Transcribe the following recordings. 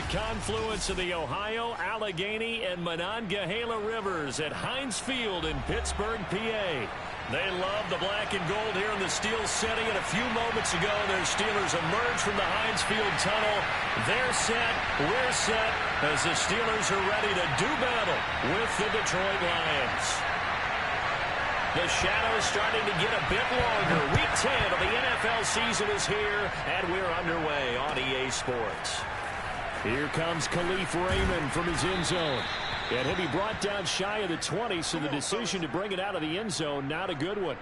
confluence of the Ohio, Allegheny, and Monongahela rivers at Heinz Field in Pittsburgh, PA. They love the black and gold here in the Steel City, and a few moments ago, their Steelers emerged from the Heinz Field tunnel. They're set, we're set, as the Steelers are ready to do battle with the Detroit Lions. The shadow is starting to get a bit longer. Week 10 of the NFL season is here, and we're underway on EA Sports. Here comes Khalif Raymond from his end zone. And he'll be brought down shy of the 20, so the decision to bring it out of the end zone, not a good one.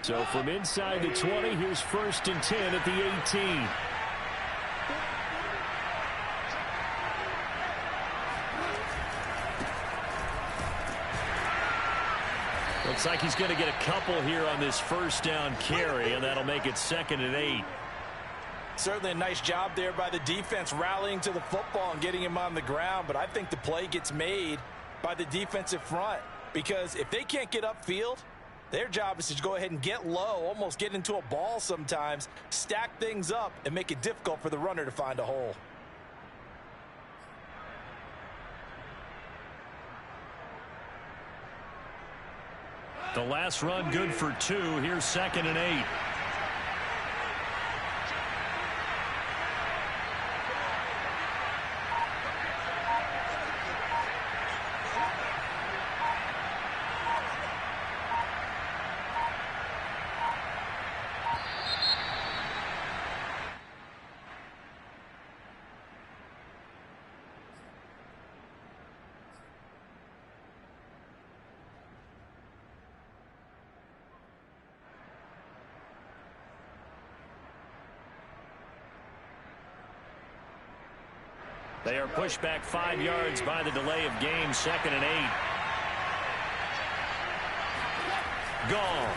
So from inside the 20, here's 1st and 10 at the 18. Looks like he's going to get a couple here on this first down carry, and that'll make it 2nd and 8. Certainly a nice job there by the defense rallying to the football and getting him on the ground, but I think the play gets made by the defensive front because if they can't get upfield, their job is to go ahead and get low, almost get into a ball sometimes, stack things up, and make it difficult for the runner to find a hole. The last run good for 2. Here's 2nd and 8. They are pushed back 5 yards by the delay of game. 2nd and 8. Gone.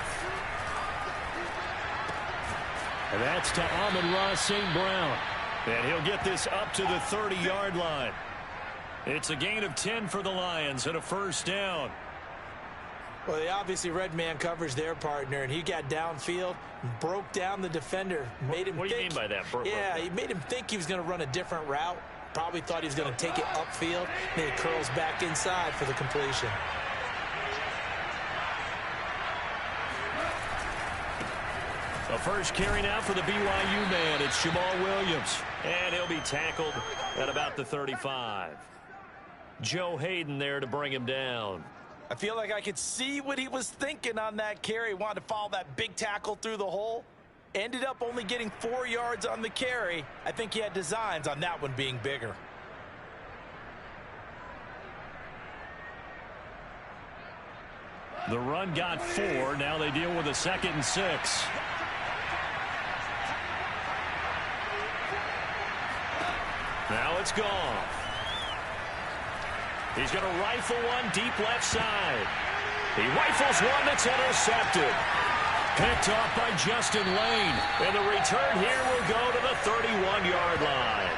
And that's to Amon-Ra St. Brown. And he'll get this up to the 30-yard line. It's a gain of 10 for the Lions and a first down. Well, they obviously read man coverage their partner, and he got downfield, broke down the defender, made him What do you mean by that? Yeah, he made him think he was going to run a different route. Probably thought he was going to take it upfield. Then it curls back inside for the completion. The first carry now for the BYU man. It's Jamal Williams. And he'll be tackled at about the 35. Joe Hayden there to bring him down. I feel like I could see what he was thinking on that carry. Wanted to follow that big tackle through the hole. Ended up only getting 4 yards on the carry. I think he had designs on that one being bigger. The run got 4. Now they deal with a 2nd and 6. Now it's gone. He's going to rifle one deep left side. He rifles one that's intercepted. Picked off by Justin Lane. And the return here will go to the 31-yard line.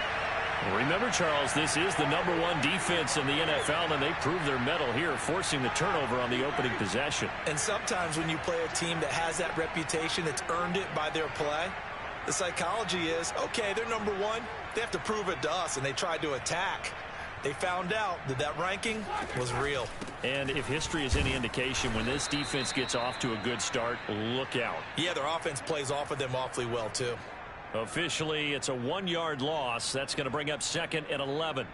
Remember, Charles, this is the #1 defense in the NFL, and they proved their mettle here, forcing the turnover on the opening possession. And sometimes when you play a team that has that reputation, that's earned it by their play, the psychology is, okay, they're #1. They have to prove it to us, and they tried to attack. They found out that that ranking was real. And if history is any indication, when this defense gets off to a good start, look out. Yeah, their offense plays off of them awfully well, too. Officially, it's a 1-yard loss. That's going to bring up 2nd and 11.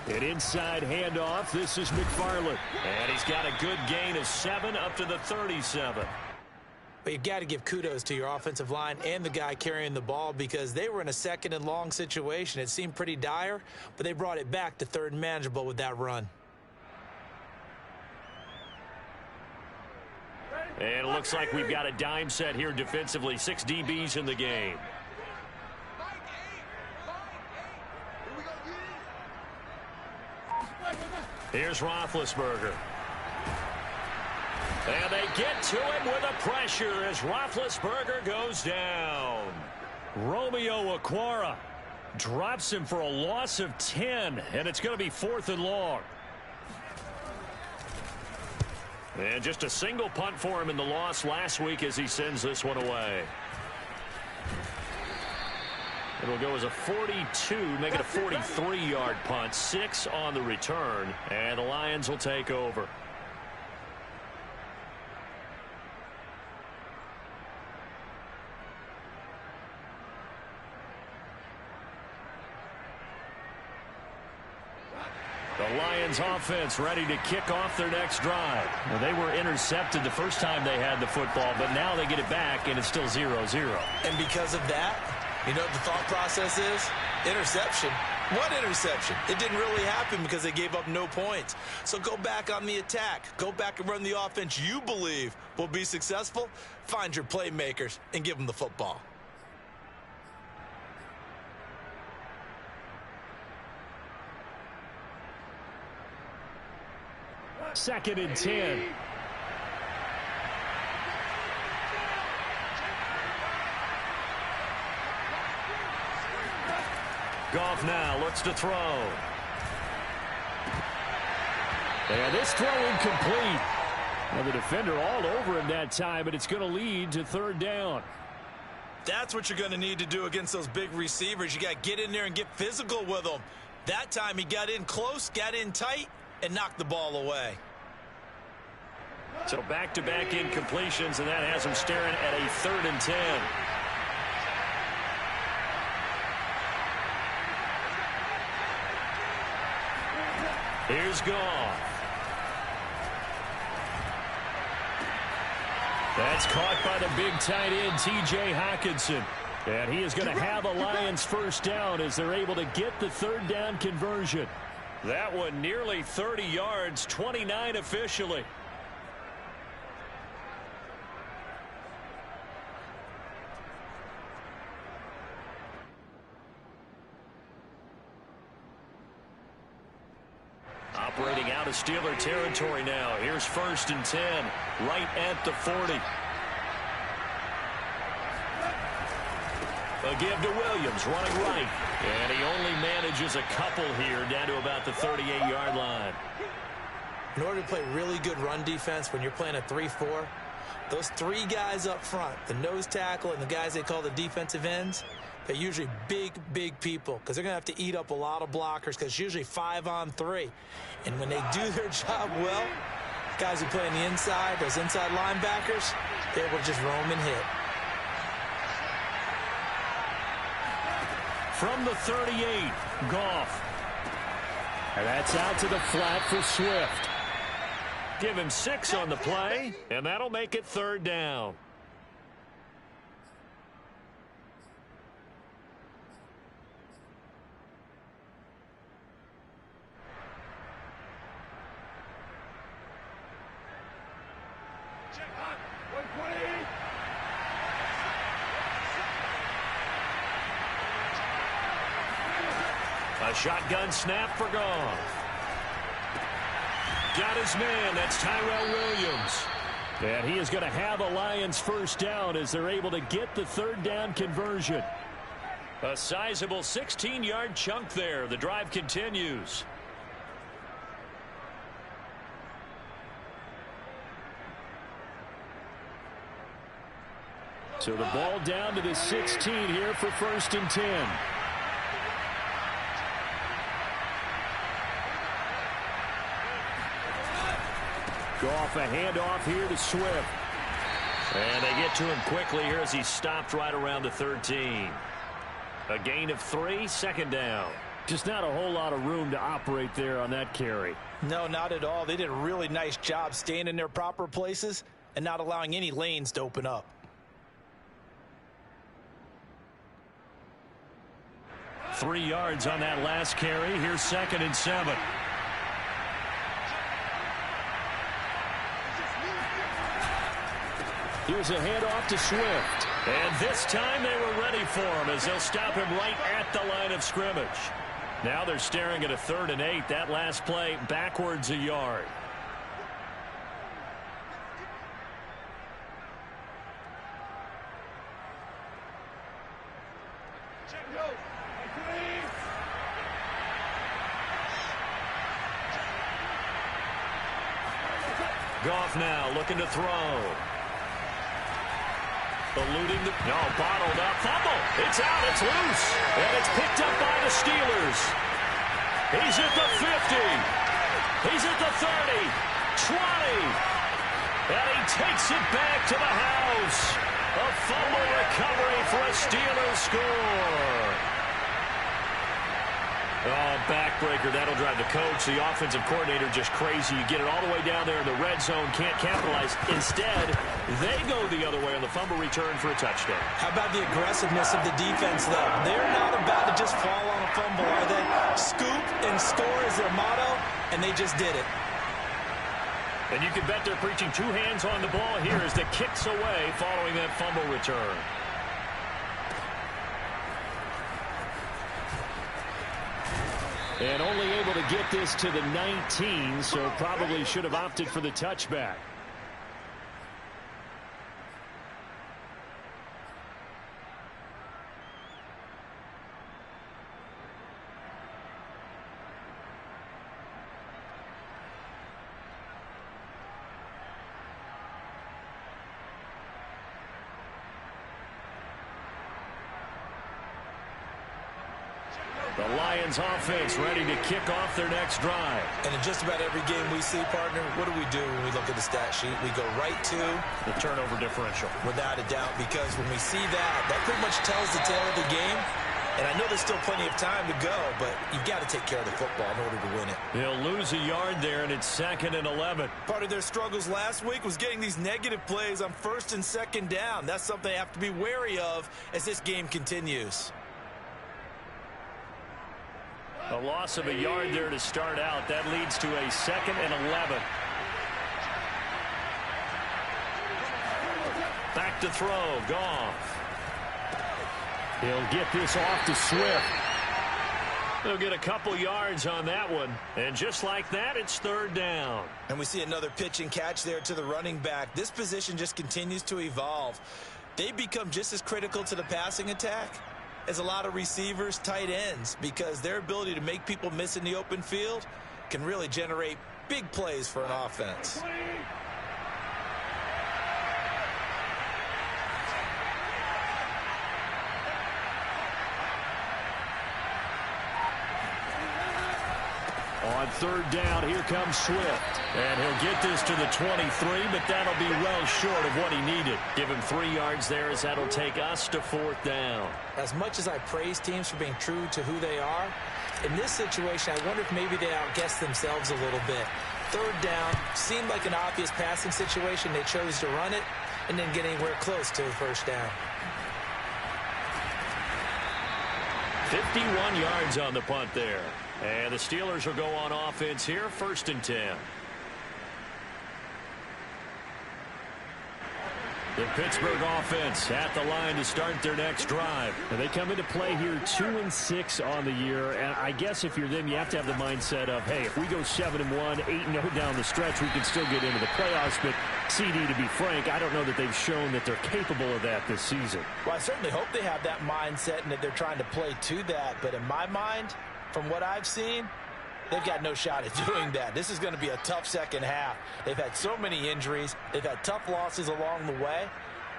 An inside handoff. This is McFarland. And he's got a good gain of 7 up to the 37. But you've got to give kudos to your offensive line and the guy carrying the ball because they were in a 2nd and long situation. It seemed pretty dire, but they brought it back to 3rd and manageable with that run. And it looks like we've got a dime set here defensively. 6 DBs in the game. Here's Roethlisberger. And they get to him with a pressure as Roethlisberger goes down. Romeo Okwara drops him for a loss of 10, and it's going to be 4th and long. And just a single punt for him in the loss last week as he sends this one away. It'll go as a 42, make it a 43-yard punt, 6 on the return, and the Lions will take over. The Lions offense ready to kick off their next drive. Well, they were intercepted the first time they had the football, but now they get it back, and it's still 0-0. And because of that, you know what the thought process is? Interception. What interception? It didn't really happen because they gave up no points. So go back on the attack. Go back and run the offense you believe will be successful. Find your playmakers and give them the football. Second and 10. Goff now looks to throw. And this throw incomplete. Well, the defender all over him that time, but it's going to lead to 3rd down. That's what you're going to need to do against those big receivers. You got to get in there and get physical with them. That time he got in close, got in tight, and knocked the ball away. So back-to-back incompletions, and that has him staring at a 3rd and 10. Here's Goff. That's caught by the big tight end, T.J. Hockenson. And he is going to have a Lions first down as they're able to get the 3rd down conversion. That one nearly 30 yards, 29 officially. Operating out of Steeler territory now. Here's 1st and 10, right at the 40. A give to Williams, running right. And he only manages a couple here down to about the 38-yard line. In order to play really good run defense when you're playing a 3-4, those 3 guys up front, the nose tackle and the guys they call the defensive ends, they're usually big, big people because they're going to have to eat up a lot of blockers because it's usually 5-on-3. And when they do their job well, guys who play on the inside, those inside linebackers, they're able to just roam and hit. From the 38, Goff. And that's out to the flat for Swift. Give him 6 on the play, and that'll make it 3rd down. A shotgun snap for Goff. Got his man. That's Tyrell Williams. And he is going to have a Lions first down as they're able to get the 3rd down conversion. A sizable 16-yard chunk there. The drive continues. So the ball down to the 16 here for 1st and 10. Goff a handoff here to Swift. And they get to him quickly here as he stopped right around the 13. A gain of 3, 2nd down. Just not a whole lot of room to operate there on that carry. No, not at all. They did a really nice job staying in their proper places and not allowing any lanes to open up. 3 yards on that last carry. Here's 2nd and 7. Here's a handoff to Swift. And this time they were ready for him as they'll stop him right at the line of scrimmage. Now they're staring at a 3rd and 8. That last play backwards a yard. Goff now looking to throw. Eluding the... No, bottled up. Fumble. It's out. It's loose. And it's picked up by the Steelers. He's at the 50. He's at the 30. 20. And he takes it back to the house. A fumble recovery for a Steelers score. Oh, backbreaker. That'll drive the coach, the offensive coordinator, just crazy. You get it all the way down there in the red zone, can't capitalize. Instead, they go the other way on the fumble return for a touchdown. How about the aggressiveness of the defense, though? They're not about to just fall on a fumble, are they? Scoop and score is their motto, and they just did it. And you can bet they're preaching 2 hands on the ball here as the kick's away following that fumble return. And only able to get this to the 19, so probably should have opted for the touchback. The Lions offense ready to kick off their next drive. And in just about every game we see, partner, what do when we look at the stat sheet? We go right to the turnover differential. Without a doubt, because when we see that pretty much tells the tale of the game. And I know there's still plenty of time to go, but you've got to take care of the football in order to win it. They'll lose a yard there, and it's 2nd and 11. Part of their struggles last week was getting these negative plays on 1st and 2nd down. That's something they have to be wary of as this game continues. A loss of a yard there to start out. That leads to a 2nd and 11. Back to throw. Goff. He'll get this off to Swift. They'll get a couple yards on that one. And just like that, it's 3rd down. And we see another pitch and catch there to the running back. This position just continues to evolve. They become just as critical to the passing attack as a lot of receivers, tight ends, because their ability to make people miss in the open field can really generate big plays for an offense. On 3rd down, here comes Swift. And he'll get this to the 23, but that'll be well short of what he needed. Give him 3 yards there as that'll take us to 4th down. As much as I praise teams for being true to who they are, in this situation, I wonder if maybe they outguessed themselves a little bit. 3rd down seemed like an obvious passing situation. They chose to run it and didn't get anywhere close to the 1st down. 51 yards on the punt there. And the Steelers will go on offense here, 1st and 10. The Pittsburgh offense at the line to start their next drive. And they come into play here 2-6 on the year. And I guess if you're them, you have to have the mindset of, hey, if we go 7-1, 8-0 down the stretch, we can still get into the playoffs. But CD, to be frank, I don't know that they've shown that they're capable of that this season. Well, I certainly hope they have that mindset and that they're trying to play to that. But in my mind, from what I've seen, they've got no shot at doing that. This is going to be a tough second half. They've had so many injuries. They've had tough losses along the way.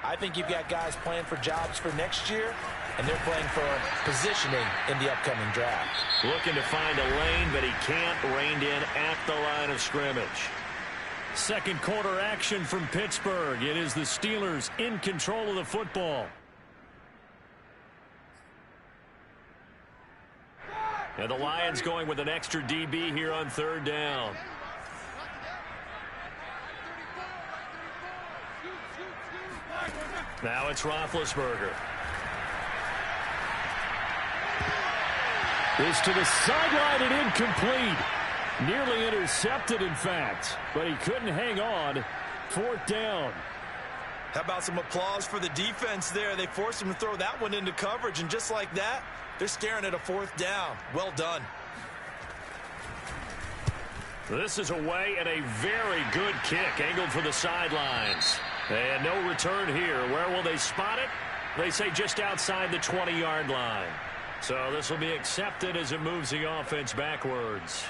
I think you've got guys playing for jobs for next year, and they're playing for positioning in the upcoming draft. Looking to find a lane, but he can't. Reined in at the line of scrimmage. 2nd quarter action from Pittsburgh. It is the Steelers in control of the football. And the Lions going with an extra DB here on 3rd down. Now it's Roethlisberger. This to the sideline and incomplete. Nearly intercepted, in fact. But he couldn't hang on. 4th down. How about some applause for the defense there? They forced him to throw that one into coverage, and just like that, they're staring at a 4th down. Well done. This is away and a very good kick angled for the sidelines. And no return here. Where will they spot it? They say just outside the 20-yard line. So this will be accepted as it moves the offense backwards.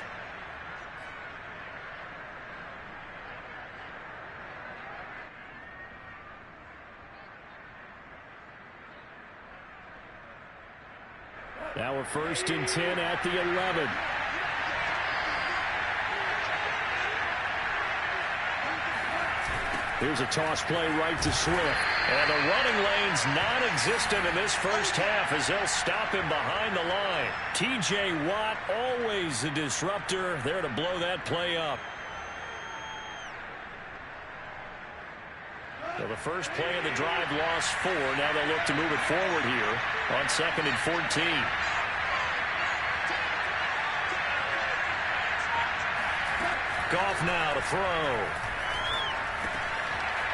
Now we're 1st and 10 at the 11. Here's a toss play right to Swift. And the running lane's non-existent in this first half as they'll stop him behind the line. T.J. Watt, always a disruptor, there to blow that play up. So the first play of the drive lost 4. Now they'll look to move it forward here on 2nd and 14. Goff now to throw.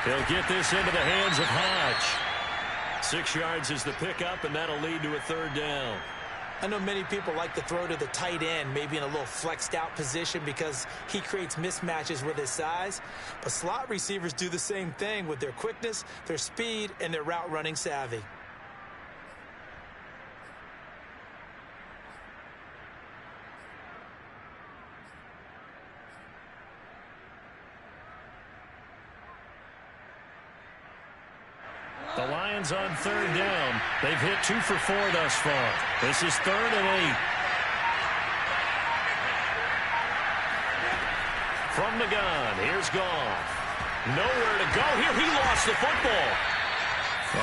He'll get this into the hands of Hodge. 6 yards is the pickup, and that'll lead to a 3rd down. I know many people like to throw to the tight end, maybe in a little flexed out position because he creates mismatches with his size. But slot receivers do the same thing with their quickness, their speed, and their route running savvy. The Lions on 3rd down. They've hit 2 for 4 thus far. This is 3rd and 8. From the gun, here's Goff. Nowhere to go here. He lost the football.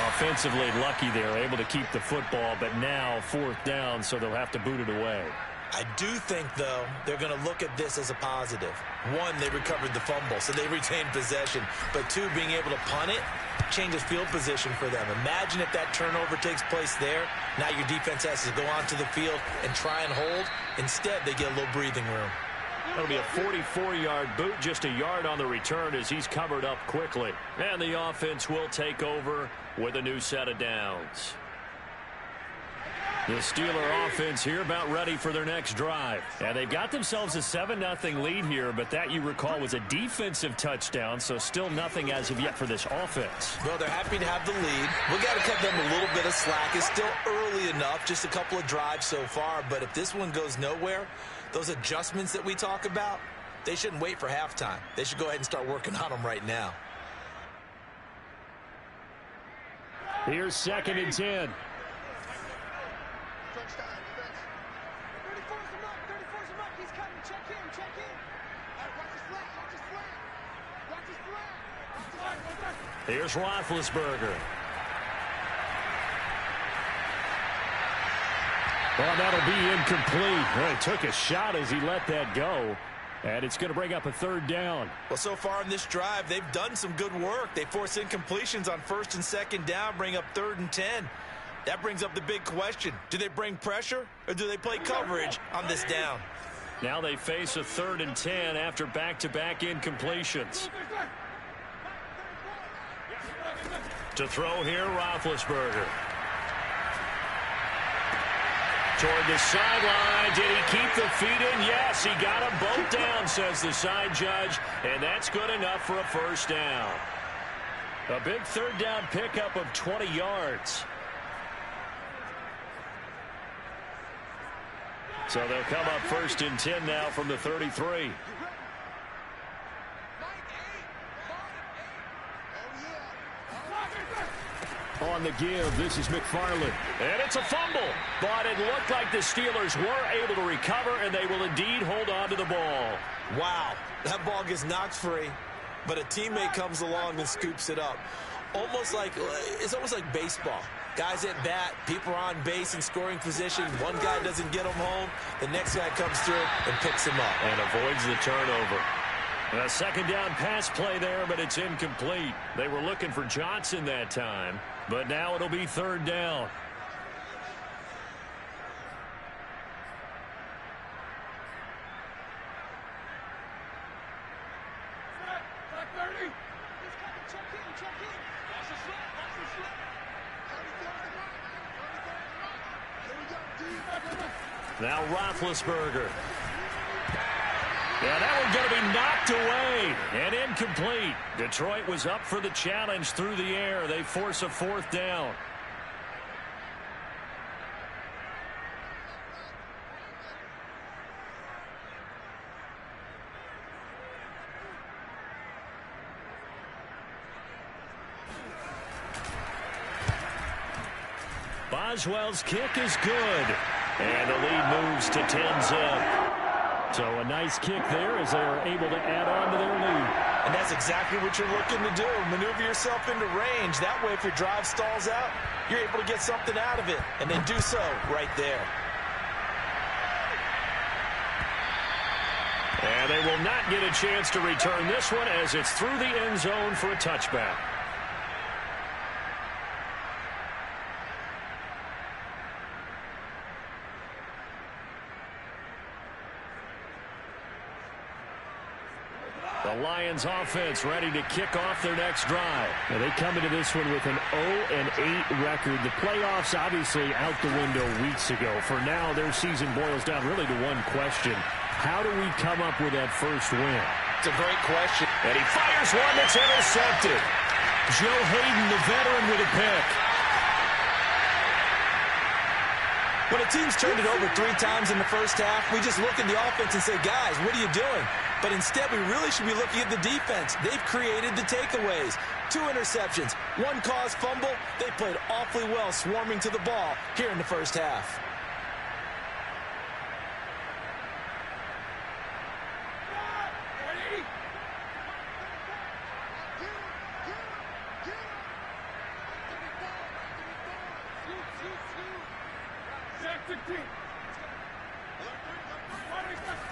Offensively lucky they're able to keep the football, but now 4th down, so they'll have to boot it away. I do think, though, they're going to look at this as a positive. 1, they recovered the fumble, so they retained possession. But 2, being able to punt it changes field position for them. Imagine if that turnover takes place there. Now your defense has to go onto the field and try and hold. Instead, they get a little breathing room. That'll be a 44-yard boot, just a yard on the return as he's covered up quickly. And the offense will take over with a new set of downs. The Steeler offense here about ready for their next drive. And they've got themselves a 7-0 lead here, but that, you recall, was a defensive touchdown, so still nothing as of yet for this offense. Well, they're happy to have the lead. We got to cut them a little bit of slack. It's still early enough, just a couple of drives so far, but if this one goes nowhere, those adjustments that we talk about, they shouldn't wait for halftime. They should go ahead and start working on them right now. Here's 2nd and 10. Here's Roethlisberger. Well, that'll be incomplete. Well, he took a shot as he let that go. And it's going to bring up a 3rd down. Well, so far in this drive, they've done some good work. They force incompletions on 1st and 2nd down, bring up 3rd and 10. That brings up the big question. Do they bring pressure or do they play coverage on this down? Now they face a 3rd and 10 after back-to-back incompletions. To throw here, Roethlisberger. Toward the sideline. Did he keep the feet in? Yes, he got them both down, says the side judge, and that's good enough for a 1st down. A big 3rd down pickup of 20 yards. So they'll come up 1st and 10 now from the 33. On the give, this is McFarland. And it's a fumble. But it looked like the Steelers were able to recover, and they will indeed hold on to the ball. Wow, that ball gets knocked free, but a teammate comes along and scoops it up. It's almost like baseball. Guys at bat, people are on base in scoring position. One guy doesn't get him home. The next guy comes through and picks him up. And avoids the turnover. A 2nd down pass play there, but it's incomplete. They were looking for Johnson that time, but now it'll be 3rd down. Now Roethlisberger. Yeah, that one's going to be knocked away and incomplete. Detroit was up for the challenge through the air. They force a fourth down. Boswell's kick is good. And the lead moves to 10-zip. So a nice kick there as they are able to add on to their lead. And that's exactly what you're looking to do. Maneuver yourself into range. That way, if your drive stalls out, you're able to get something out of it. And then do so right there. And they will not get a chance to return this one as it's through the end zone for a touchback. The Lions offense ready to kick off their next drive. Now they come into this one with an 0-8 record. The playoffs obviously out the window weeks ago. For now, their season boils down really to one question. How do we come up with that first win? It's a great question. And he fires one that's intercepted. Joe Hayden, the veteran, with a pick. When a team's turned it over 3 times in the first half, we just look at the offense and say, guys, what are you doing? But instead, we really should be looking at the defense. They've created the takeaways. 2 interceptions, 1 caused fumble. They played awfully well swarming to the ball here in the first half.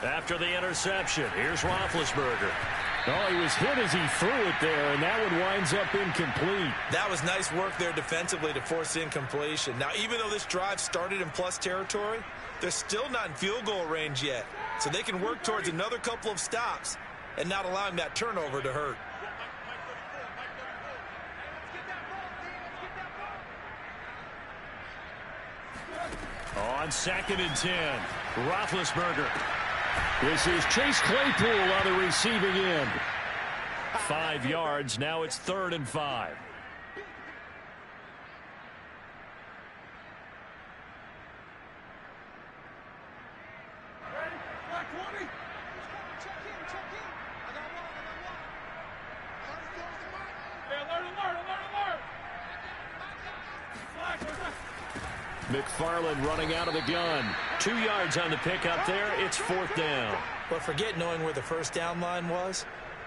After the interception, here's Roethlisberger. Oh, he was hit as he threw it there, and that one winds up incomplete. That was nice work there defensively to force incompletion. Now, even though this drive started in plus territory, they're still not in field goal range yet. So they can work towards another couple of stops and not allowing that turnover to hurt. On 2nd and 10, Roethlisberger. This is Chase Claypool on the receiving end. 5 yards. Now it's 3rd and 5. McFarland running out of the gun. 2 yards on the pickup there. It's 4th down. But forget knowing where the first down line was.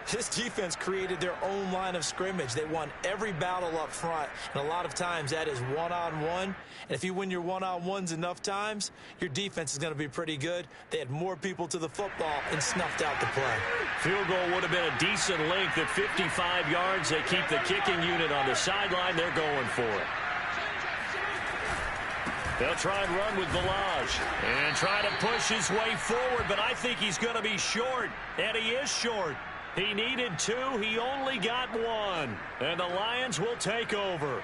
This defense created their own line of scrimmage. They won every battle up front, and a lot of times that is one-on-one. And if you win your one-on-ones enough times, your defense is going to be pretty good. They had more people to the football and snuffed out the play. Field goal would have been a decent length at 55 yards. They keep the kicking unit on the sideline. They're going for it. They'll try and run with Village and try to push his way forward, but I think he's going to be short, and he is short. He needed 2. He only got 1, and the Lions will take over.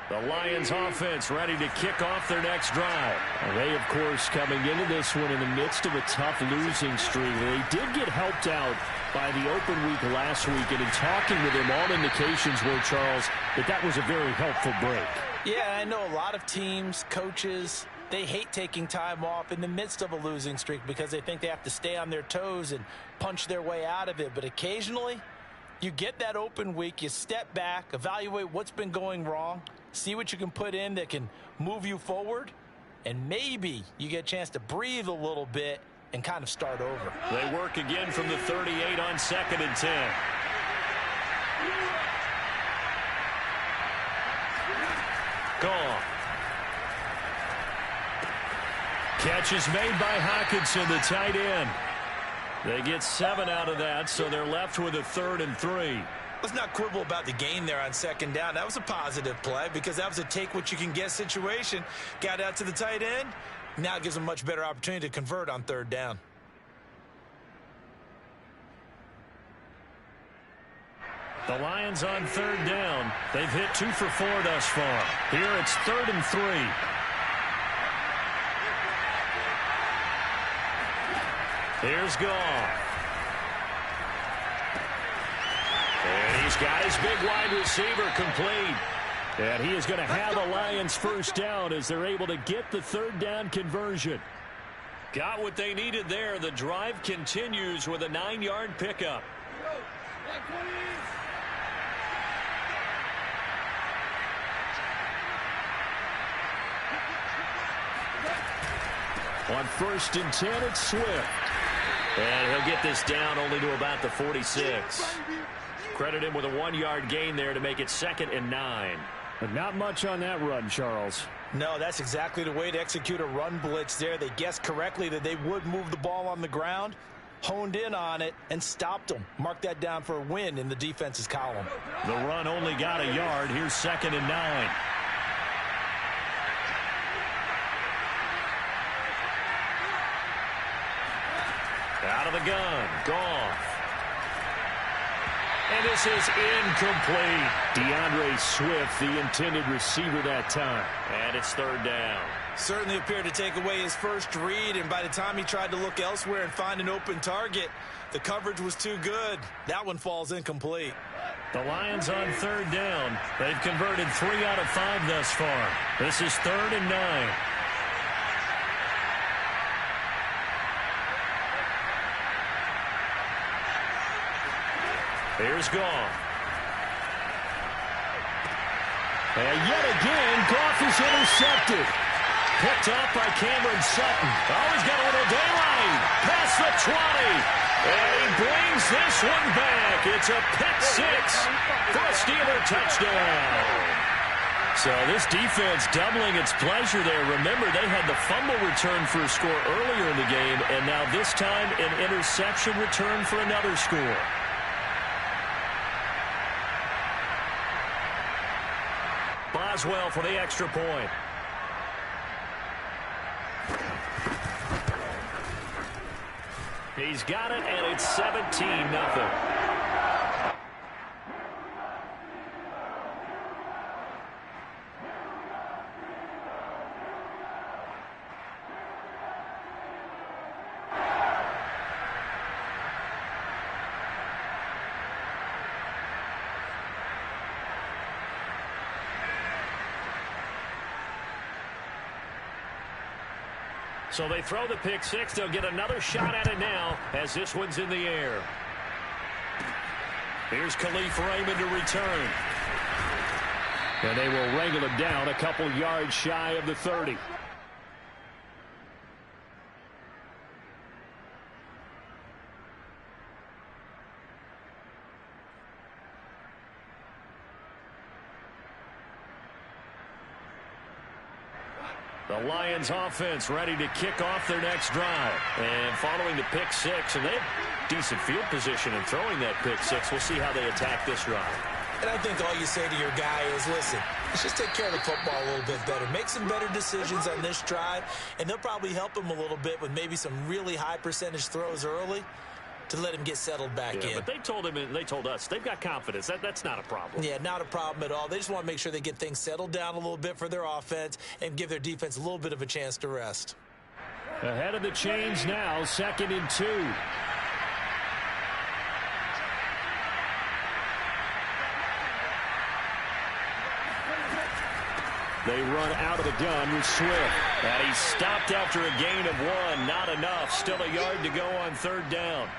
The Lions offense ready to kick off their next drive. Well, they, of course, coming into this one in the midst of a tough losing streak. They did get helped out by the open week last week, and in talking with him, all indications were, Charles, that was a very helpful break. Yeah, I know a lot of teams, coaches, they hate taking time off in the midst of a losing streak because they think they have to stay on their toes and punch their way out of it. But occasionally, you get that open week, you step back, evaluate what's been going wrong, see what you can put in that can move you forward, and maybe you get a chance to breathe a little bit and kind of start over. They work again from the 38 on 2nd and 10. Gone. Catch is made by Hockenson, the tight end. They get 7 out of that, so they're left with a 3rd and 3. Let's not quibble about the gain there on second down. That was a positive play because that was a take-what-you-can-get situation. Got out to the tight end. Now it gives them a much better opportunity to convert on third down. The Lions on third down. They've hit 2 for 4 thus far. Here it's 3rd and 3. Here's Goff. And he's got his big wide receiver complete. And he is going to have the Lions first down as they're able to get the third down conversion. Got what they needed there. The drive continues with a 9-yard pickup. On 1st and 10, it's Swift. And he'll get this down only to about the 46. Credit him with a 1-yard gain there to make it 2nd and 9. But not much on that run, Charles. No, that's exactly the way to execute a run blitz there. They guessed correctly that they would move the ball on the ground, honed in on it, and stopped them. Mark that down for a win in the defense's column. The run only got a yard. Here's 2nd and 9. Out of the gun, Goff. And this is incomplete. DeAndre Swift, the intended receiver that time. And it's 3rd down. Certainly appeared to take away his first read, and by the time he tried to look elsewhere and find an open target, the coverage was too good. That one falls incomplete. The Lions on 3rd down. They've converted 3 out of 5 thus far. This is 3rd and 9. Here's Goff. And yet again, Goff is intercepted. Picked off by Cameron Sutton. Oh, he's got a little daylight. Past the 20. And he brings this one back. It's a pick 6 for a Steeler touchdown. So this defense doubling its pleasure there. Remember, they had the fumble return for a score earlier in the game, and now this time an interception return for another score. Boswell for the extra point. He's got it, and it's 17-0. So they throw the pick 6. They'll get another shot at it now as this one's in the air. Here's Khalif Raymond to return. And they will wrangle him down a couple yards shy of the 30. The Lions offense ready to kick off their next drive. And following the pick 6, and they have decent field position in throwing that pick 6. We'll see how they attack this drive. And I think all you say to your guy is, listen, let's just take care of the football a little bit better. Make some better decisions on this drive, and they'll probably help him a little bit with maybe some really high percentage throws early to let him get settled back in. But they told him and they told us they've got confidence. That's not a problem. Yeah, not a problem at all. They just want to make sure they get things settled down a little bit for their offense and give their defense a little bit of a chance to rest. Ahead of the chains now, 2nd and 2. They run out of the gun with Swift. And he stopped after a gain of 1. Not enough. Still a yard to go on 3rd down.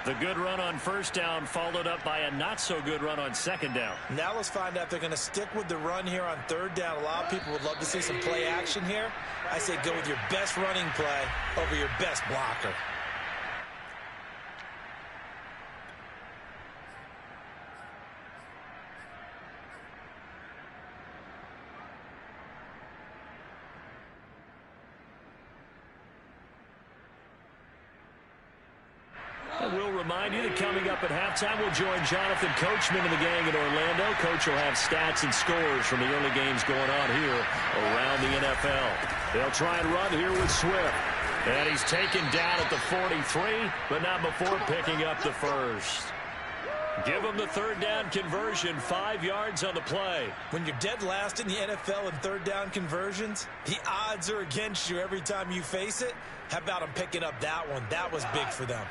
The good run on 1st down followed up by a not-so-good run on 2nd down. Now let's find out if they're going to stick with the run here on 3rd down. A lot of people would love to see some play action here. I say go with your best running play over your best blocker. remind you that coming up at halftime, we'll join Jonathan Coachman and the gang in Orlando. Coach will have stats and scores from the early games going on here around the NFL. They'll try and run here with Swift. And he's taken down at the 43, but not before picking up the first. Give him the third down conversion, 5 yards on the play. When you're dead last in the NFL in third down conversions, the odds are against you every time you face it. How about him picking up that one? That was big for them.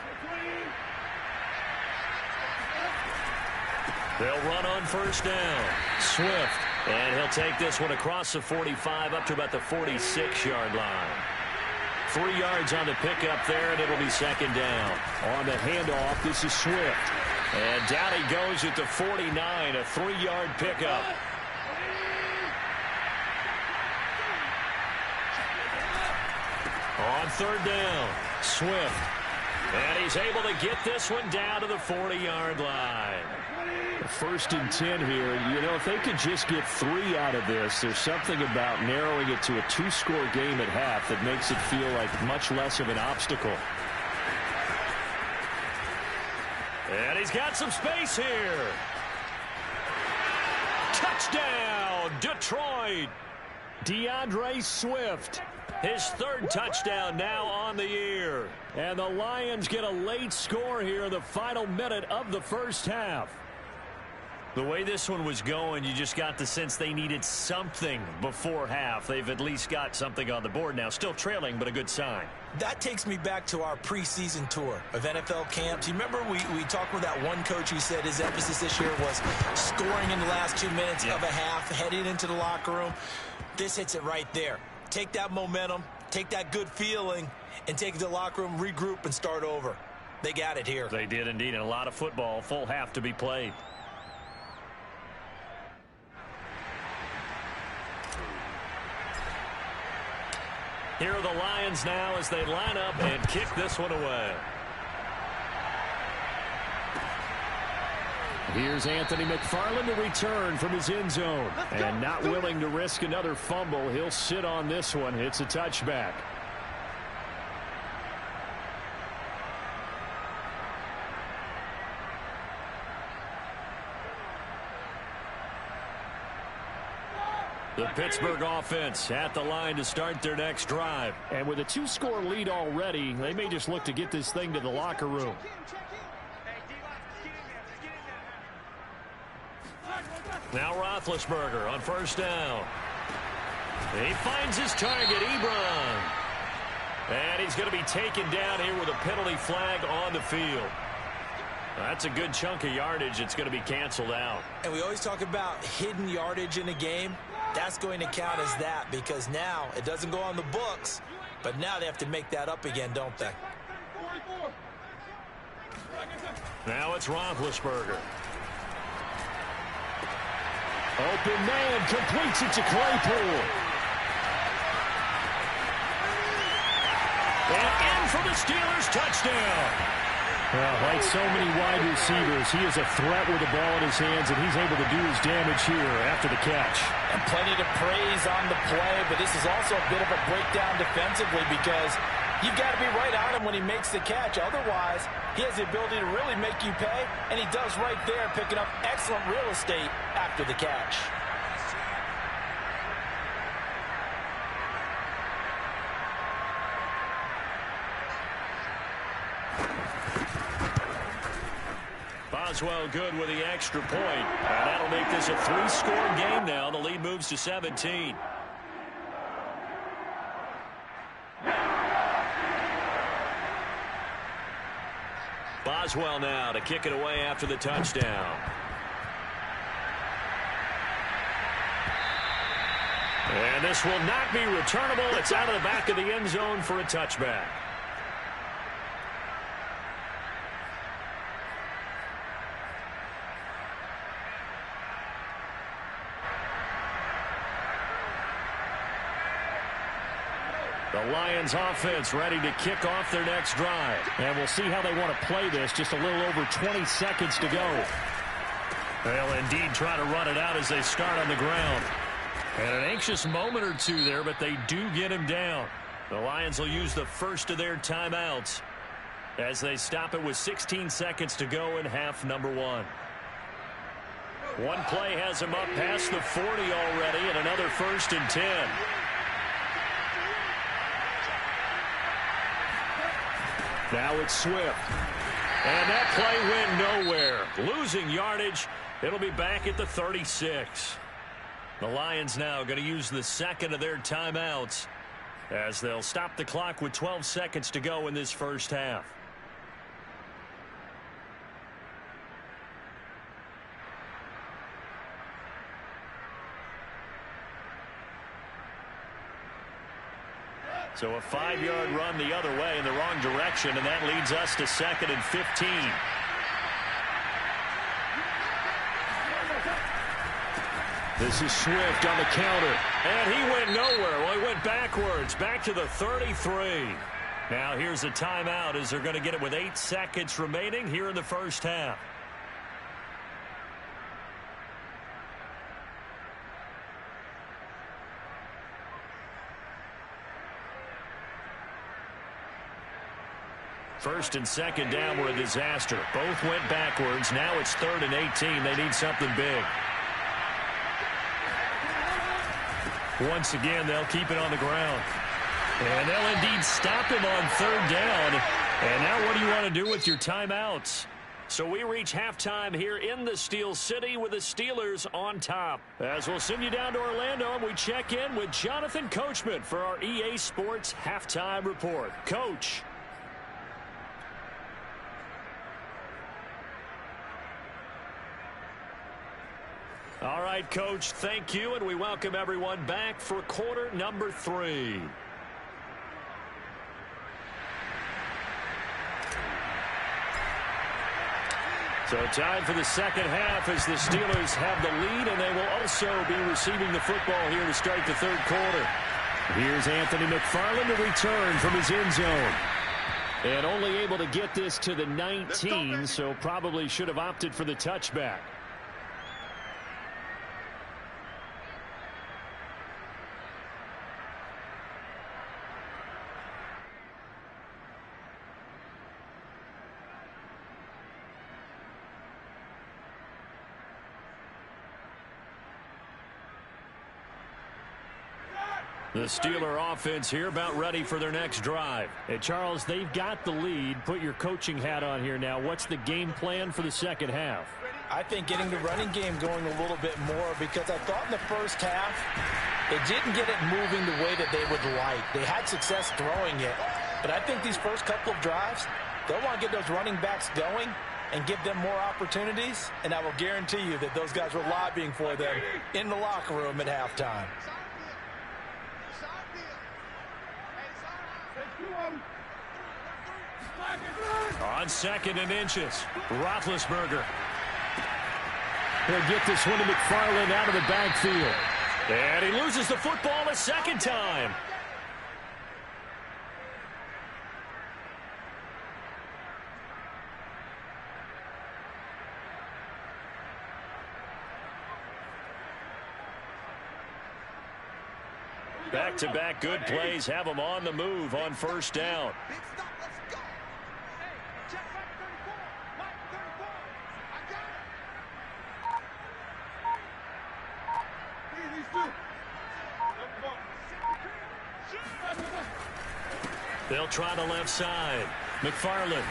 They'll run on first down. Swift. And he'll take this one across the 45 up to about the 46-yard line. 3 yards on the pickup there, and it'll be second down. On the handoff, this is Swift. And down he goes at the 49, a 3-yard pickup. On third down, Swift. And he's able to get this one down to the 40-yard line. First and 10 here. You know, if they could just get 3 out of this, there's something about narrowing it to a 2-score game at half that makes it feel like much less of an obstacle. And he's got some space here. Touchdown, Detroit. DeAndre Swift. His third touchdown now on the year. And the Lions get a late score here in the final minute of the first half. The way this one was going, you just got the sense they needed something before half. They've at least got something on the board now. Still trailing, but a good sign. That takes me back to our preseason tour of NFL camps. You remember we talked with that one coach who said his emphasis this year was scoring in the last 2 minutes of a half, heading into the locker room. This hits it right there. Take that momentum, take that good feeling, and take it to the locker room, regroup, and start over. They got it here. They did indeed, and a lot of football, full half to be played. Here are the Lions now as they line up and kick this one away. Here's Anthony McFarland to return from his end zone. And not willing to risk another fumble, he'll sit on this one. It's a touchback. The Pittsburgh offense at the line to start their next drive. And with a 2-score lead already, they may just look to get this thing to the locker room. Now Roethlisberger on first down. He finds his target, Ebron. And he's going to be taken down here with a penalty flag on the field. That's a good chunk of yardage. It's going to be canceled out. And we always talk about hidden yardage in a game. That's going to count as that because now it doesn't go on the books, but now they have to make that up again, don't they? Now it's Roethlisberger. Open man completes it to Claypool. And in for the Steelers touchdown. Well, like so many wide receivers, he is a threat with the ball in his hands, and he's able to do his damage here after the catch. And plenty to praise on the play, but this is also a bit of a breakdown defensively because you've got to be right on him when he makes the catch. Otherwise, he has the ability to really make you pay, and he does right there, picking up excellent real estate after the catch. Boswell good with the extra point. And that'll make this a 3-score game now. The lead moves to 17. Boswell now to kick it away after the touchdown. And this will not be returnable. It's out of the back of the end zone for a touchback. The Lions offense ready to kick off their next drive. And we'll see how they want to play this. Just a little over 20 seconds to go. They'll indeed try to run it out as they start on the ground. And an anxious moment or two there, but they do get him down. The Lions will use the first of their timeouts. as they stop it with 16 seconds to go in half number one. One play has him up past the 40 already, and another 1st and 10. Now it's Swift. And that play went nowhere. Losing yardage. It'll be back at the 36. The Lions now going to use the second of their timeouts as they'll stop the clock with 12 seconds to go in this first half. So a 5-yard run the other way in the wrong direction, and that leads us to 2nd and 15. This is Swift on the counter. And he went nowhere. Well, he went backwards, back to the 33. Now here's a timeout as they're going to get it with 8 seconds remaining here in the first half. First and second down were a disaster. Both went backwards. Now it's 3rd and 18. They need something big. Once again, they'll keep it on the ground. And they'll indeed stop him on 3rd down. And now what do you want to do with your timeouts? So we reach halftime here in the Steel City with the Steelers on top. As we'll send you down to Orlando, and we check in with Jonathan Coachman for our EA Sports Halftime Report. Coach. All right, Coach, thank you, and we welcome everyone back for quarter number 3. So time for the second half as the Steelers have the lead, and they will also be receiving the football here to start the third quarter. Here's Anthony McFarland to return from his end zone. And only able to get this to the 19, so probably should have opted for the touchback. The Steeler offense here about ready for their next drive. Hey, Charles, they've got the lead. Put your coaching hat on here now. What's the game plan for the second half? I think getting the running game going a little bit more, because I thought in the first half they didn't get it moving the way that they would like. They had success throwing it, but I think these first couple of drives, they'll want to get those running backs going and give them more opportunities, and I will guarantee you that those guys were lobbying for them in the locker room at halftime. On 2nd and inches, Roethlisberger. He'll get this one to McFarland out of the backfield. And he loses the football a second time. Back-to-back good plays have them on the move on first down. They'll try the left side. McFarland.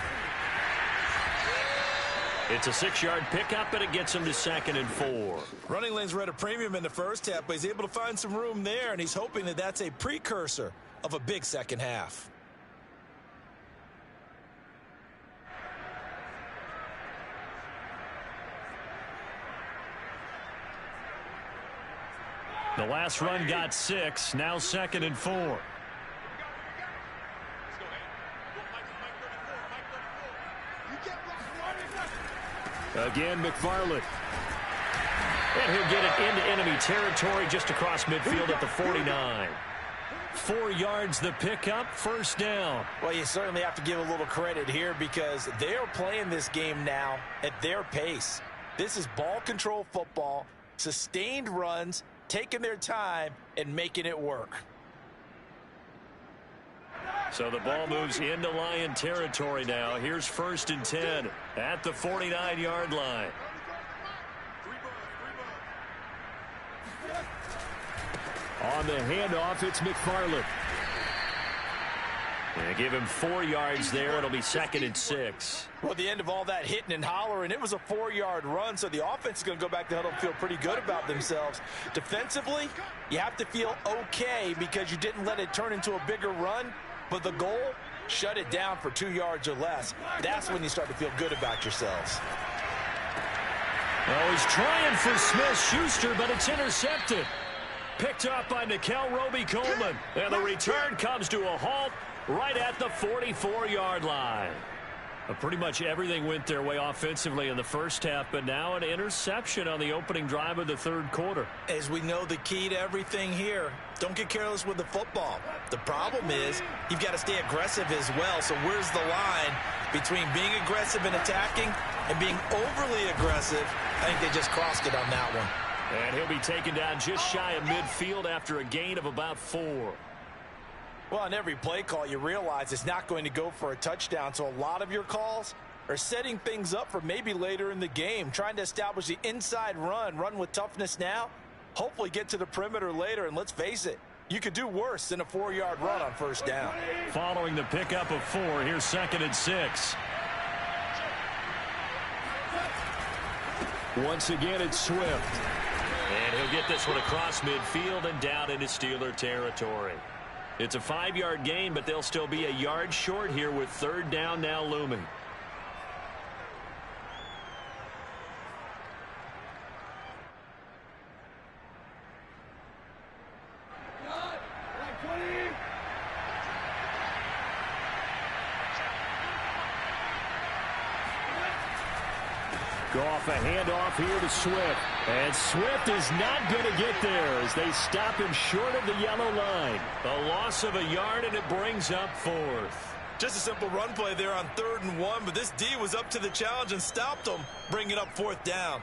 It's a 6-yard pickup, but it gets him to 2nd and 4. Running lanes were at a premium in the first half, but he's able to find some room there, and he's hoping that that's a precursor of a big second half. The last run got 6, now 2nd and 4. Again, McFarland. And he'll get it into enemy territory just across midfield at the 49. 4 yards the pickup, first down. Well, you certainly have to give a little credit here because they are playing this game now at their pace. This is ball control football, sustained runs, taking their time and making it work. So the ball moves into Lion territory now. Here's 1st and 10 at the 49-yard line. On the handoff, it's McFarland. And give him 4 yards there. It'll be 2nd and 6. Well, at the end of all that hitting and hollering, it was a 4-yard run, so the offense is going to go back to the huddle and feel pretty good about themselves. Defensively, you have to feel okay because you didn't let it turn into a bigger run, but the goal, shut it down for 2 yards or less. That's when you start to feel good about yourselves. Well, he's trying for Smith-Schuster, but it's intercepted. Picked up by Nickel Roby-Coleman. And the return comes to a halt right at the 44-yard line. Pretty much everything went their way offensively in the first half, but now an interception on the opening drive of the 3rd quarter. As we know, the key to everything here, don't get careless with the football. The problem is you've got to stay aggressive as well. So where's the line between being aggressive and attacking and being overly aggressive? I think they just crossed it on that one. And he'll be taken down just shy of midfield after a gain of about 4. Well, on every play call, you realize it's not going to go for a touchdown. So a lot of your calls are setting things up for maybe later in the game, trying to establish the inside run with toughness now, hopefully get to the perimeter later. And let's face it, you could do worse than a 4-yard run on 1st down. Following the pickup of 4, here's 2nd and 6. Once again, it's Swift. And he'll get this one across midfield and down into Steeler territory. It's a 5-yard gain, but they'll still be a yard short here with 3rd down now looming. Go off a handoff here to Swift. And Swift is not going to get there as they stop him short of the yellow line. A loss of a yard, and it brings up 4th. Just a simple run play there on 3rd and 1, but this D was up to the challenge and stopped them, bringing up 4th down.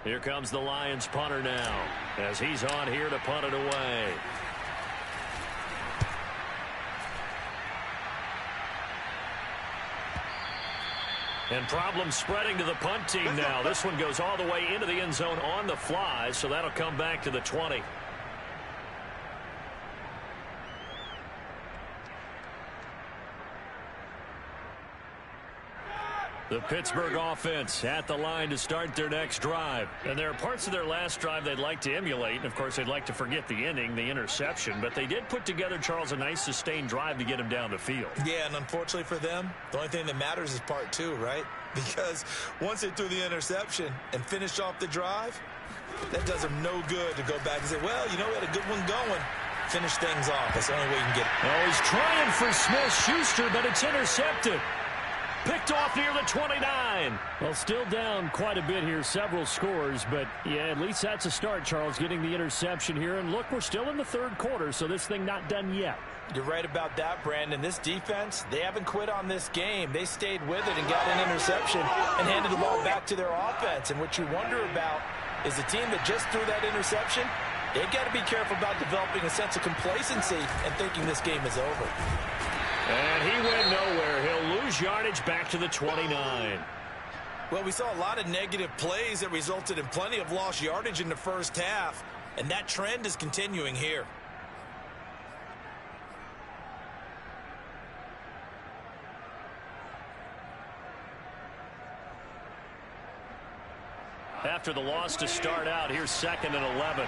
Here comes the Lions punter now as he's on here to punt it away. And problems spreading to the punt team now. This one goes all the way into the end zone on the fly, so that'll come back to the 20. The Pittsburgh offense at the line to start their next drive. And there are parts of their last drive they'd like to emulate. And, of course, they'd like to forget the inning, the interception. But they did put together, Charles, a nice sustained drive to get him down the field. Yeah, and unfortunately for them, the only thing that matters is part 2, right? Because once they threw the interception and finished off the drive, that does them no good to go back and say, well, you know, we had a good one going. Finish things off. That's the only way you can get it. Oh, he's trying for Smith-Schuster, but it's intercepted. Picked off near the 29. Well, still down quite a bit here, several scores, but yeah, at least that's a start, Charles, getting the interception here. And look, we're still in the 3rd quarter, so this thing not done yet. You're right about that, Brandon. This defense, they haven't quit on this game. They stayed with it and got an interception and handed the ball back to their offense. And what you wonder about is the team that just threw that interception, they've got to be careful about developing a sense of complacency and thinking this game is over. And he went nowhere. He'll lose yardage back to the 29. Well, we saw a lot of negative plays that resulted in plenty of lost yardage in the first half, and that trend is continuing here. After the loss to start out, here's 2nd and 11.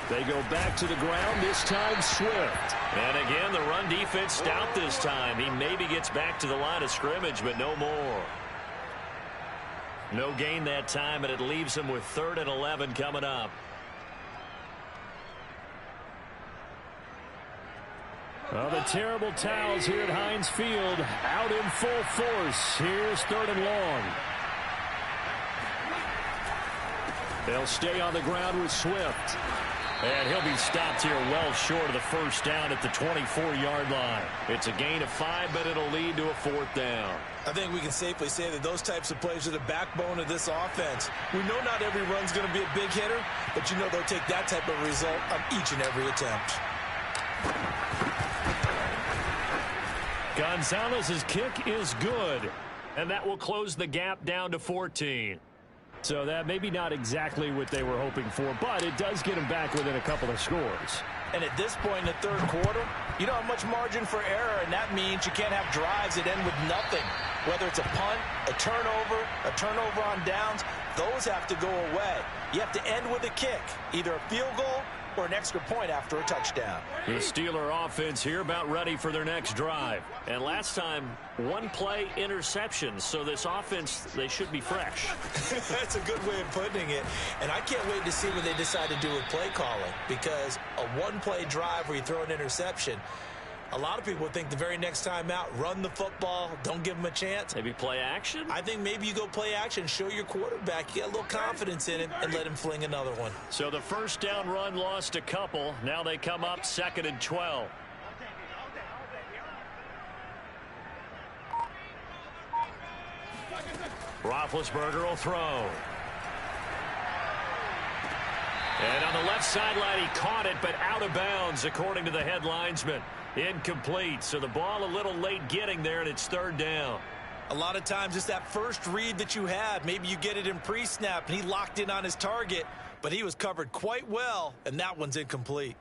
They go back to the ground, this time Swift. And again, the run defense stout this time. He maybe gets back to the line of scrimmage, but no more. No gain that time, and it leaves him with 3rd and 11 coming up. Well, the terrible towels here at Heinz Field out in full force. Here's 3rd and long. They'll stay on the ground with Swift. And he'll be stopped here well short of the first down at the 24-yard line. It's a gain of 5, but it'll lead to a 4th down. I think we can safely say that those types of plays are the backbone of this offense. We know not every run's going to be a big hitter, but you know they'll take that type of result on each and every attempt. Gonzalez's kick is good, and that will close the gap down to 14. So that maybe not exactly what they were hoping for, but it does get them back within a couple of scores. And at this point in the third quarter, you don't have much margin for error, and that means you can't have drives that end with nothing. Whether it's a punt, a turnover on downs, those have to go away. You have to end with a kick, either a field goal or an extra point after a touchdown. The Steeler offense here about ready for their next drive. And last time, one play interception, so this offense, they should be fresh. That's a good way of putting it. And I can't wait to see what they decide to do with play calling, because a one-play drive where you throw an interception, a lot of people think the very next time out, run the football, don't give them a chance. Maybe play action? I think maybe you go play action, show your quarterback, you got a little confidence in him, and let him fling another one. So the first down run lost a couple. Now they come up 2nd and 12. Roethlisberger will throw. And on the left sideline, he caught it, but out of bounds, according to the head linesman. Incomplete, so the ball a little late getting there, and it's 3rd down. A lot of times it's that first read that you had. Maybe you get it in pre-snap, and he locked in on his target, but he was covered quite well, and that one's incomplete.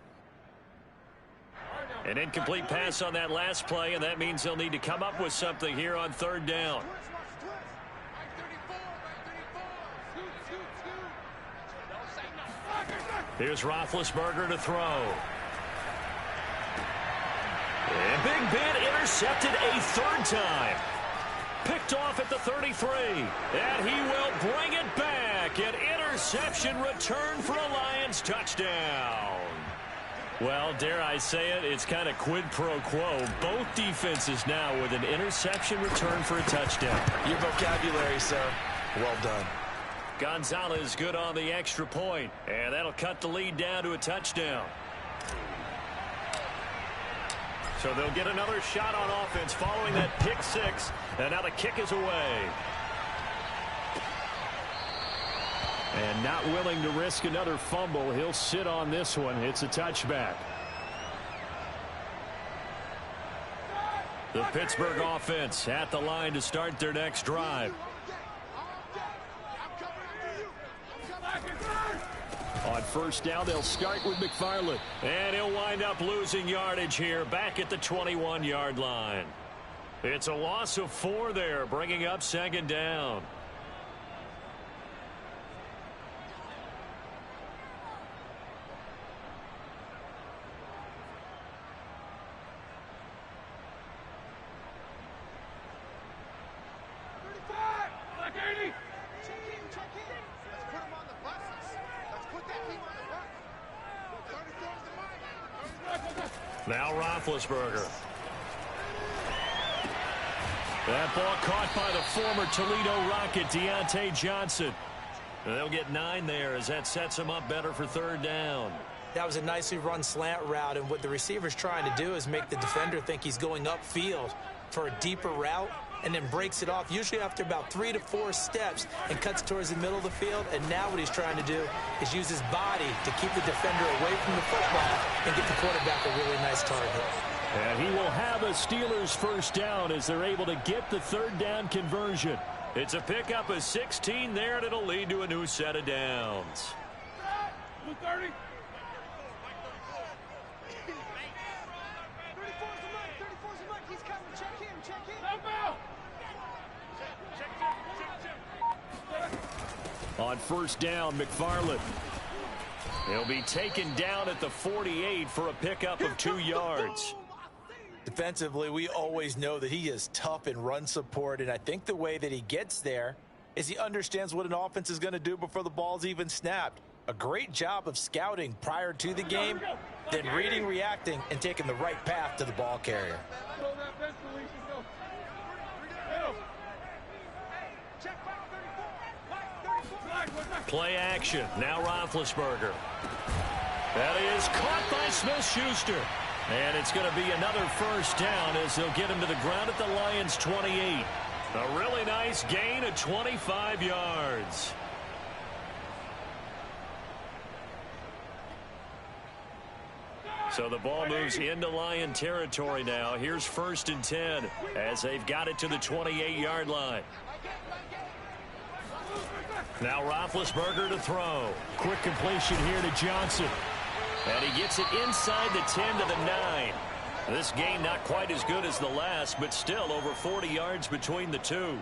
An incomplete pass on that last play, and that means they'll need to come up with something here on 3rd down. Here's Roethlisberger to throw. And Big Ben intercepted a 3rd time. Picked off at the 33. And he will bring it back. An interception return for a Lions touchdown. Well, dare I say it, it's kind of quid pro quo. Both defenses now with an interception return for a touchdown. Your vocabulary, sir. Well done. Gonzalez good on the extra point, and that'll cut the lead down to a touchdown. So they'll get another shot on offense following that pick 6, and now the kick is away. And not willing to risk another fumble, he'll sit on this one. It's a touchback. The Pittsburgh offense at the line to start their next drive. On first down, they'll start with McFarland. And he'll wind up losing yardage here back at the 21-yard line. It's a loss of 4 there, bringing up 2nd down. Now Roethlisberger. That ball caught by the former Toledo Rocket, Deontay Johnson. They'll get 9 there as that sets them up better for 3rd down. That was a nicely run slant route, and what the receiver's trying to do is make the defender think he's going upfield for a deeper route, and then breaks it off, usually after about 3 to 4 steps, and cuts towards the middle of the field. And now what he's trying to do is use his body to keep the defender away from the football and get the quarterback a really nice target. And he will have a Steelers first down as they're able to get the 3rd down conversion. It's a pickup of 16 there, and it'll lead to a new set of downs. 30. On first down, McFarland. He'll be taken down at the 48 for a pickup of 2 yards. Defensively, we always know that he is tough in run support, and I think the way that he gets there is he understands what an offense is going to do before the ball's even snapped. A great job of scouting prior to the game, then reading, reacting, and taking the right path to the ball carrier. Play action. Now Roethlisberger. That is caught by Smith-Schuster. And it's going to be another first down as they'll get him to the ground at the Lions' 28. A really nice gain of 25 yards. So the ball moves into Lion territory now. Here's 1st and 10 as they've got it to the 28-yard line. Now Roethlisberger to throw. Quick completion here to Johnson. And he gets it inside the 10 to the 9. This gain not quite as good as the last, but still over 40 yards between the two.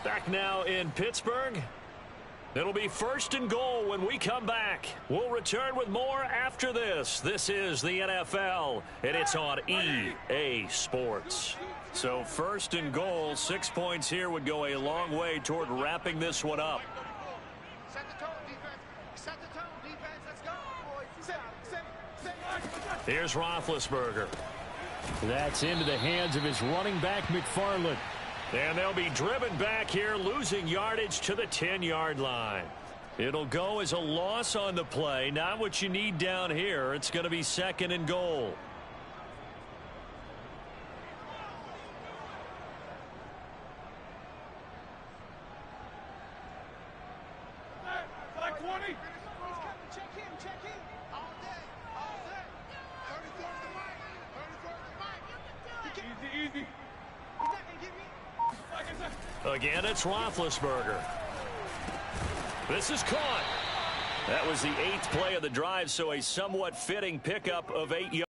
Back now in Pittsburgh. It'll be 1st and goal when we come back. We'll return with more after this. This is the NFL, and it's on EA Sports. So 1st and goal, 6 points here would go a long way toward wrapping this one up. Set the tone, defense. Set the tone, defense. Let's go, boys. Here's Roethlisberger. That's into the hands of his running back, McFarland. And they'll be driven back here, losing yardage to the 10-yard line. It'll go as a loss on the play. Not what you need down here. It's going to be 2nd and goal. Like 20. Check in. All day. 34 to the mic. Easy. You're not going to get me? Again, it's Roethlisberger. This is caught. That was the 8th play of the drive, so a somewhat fitting pickup of 8 yards.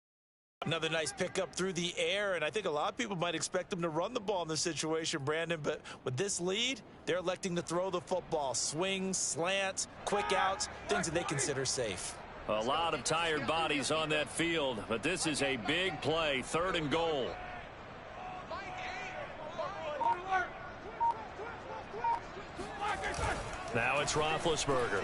Another nice pickup through the air, and I think a lot of people might expect them to run the ball in this situation, Brandon, but with this lead, they're electing to throw the football. Swings, slants, quick outs, things that they consider safe. A lot of tired bodies on that field, but this is a big play, 3rd and goal. Now it's Roethlisberger.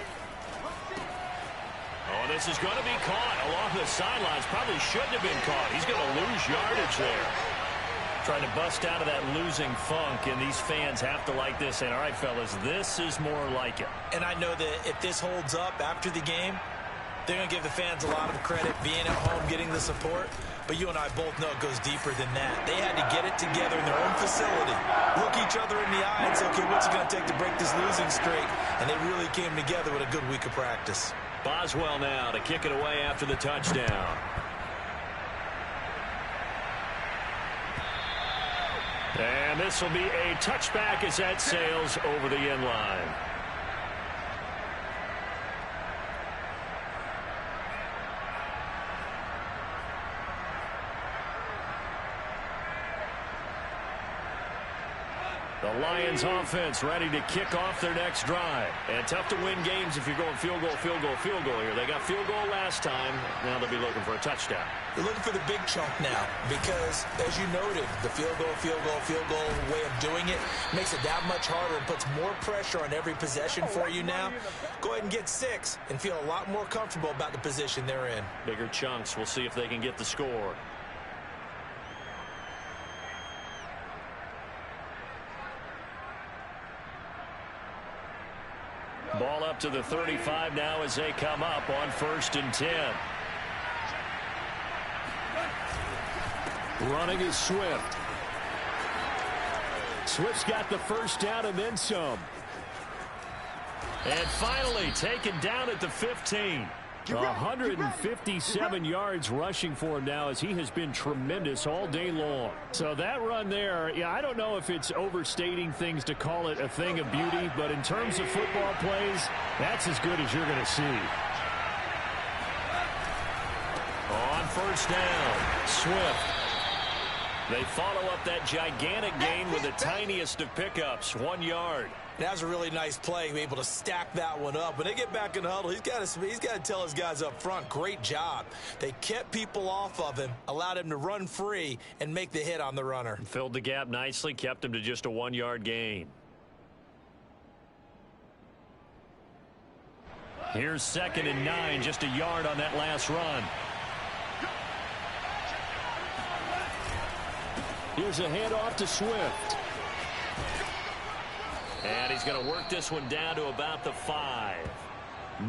Oh, this is going to be caught along the sidelines. Probably shouldn't have been caught. He's going to lose yardage there. Trying to bust out of that losing funk, and these fans have to like this. And all right, fellas, this is more like it. And I know that if this holds up after the game, they're going to give the fans a lot of credit being at home, getting the support. But you and I both know it goes deeper than that. They had to get it together in their own facility, look each other in the eye and say, okay, what's it going to take to break this losing streak? And they really came together with a good week of practice. Boswell now to kick it away after the touchdown. And this will be a touchback as that sails over the end line. The Lions offense ready to kick off their next drive. And tough to win games if you're going field goal here. They got field goal last time. Now they'll be looking for a touchdown. They're looking for the big chunk now because, as you noted, the field goal way of doing it makes it that much harder and puts more pressure on every possession for you now. Go ahead and get 6 and feel a lot more comfortable about the position they're in. Bigger chunks. We'll see if they can get the score. Ball up to the 35 now as they come up on 1st and 10. Running is Swift. Swift's got the first down and then some. And finally taken down at the 15. 157 yards rushing for him now as he has been tremendous all day long. So that run there, yeah, I don't know if it's overstating things to call it a thing of beauty, but in terms of football plays, that's as good as you're going to see. On 1st down, Swift. They follow up that gigantic gain with the tiniest of pickups, 1 yard. That was a really nice play, able to stack that one up. When they get back in the huddle, he's got to tell his guys up front, great job. They kept people off of him, allowed him to run free and make the hit on the runner. Filled the gap nicely, kept him to just a 1 yard gain. Here's 2nd and 9, just a yard on that last run. Here's a handoff to Swift. And he's going to work this one down to about the 5.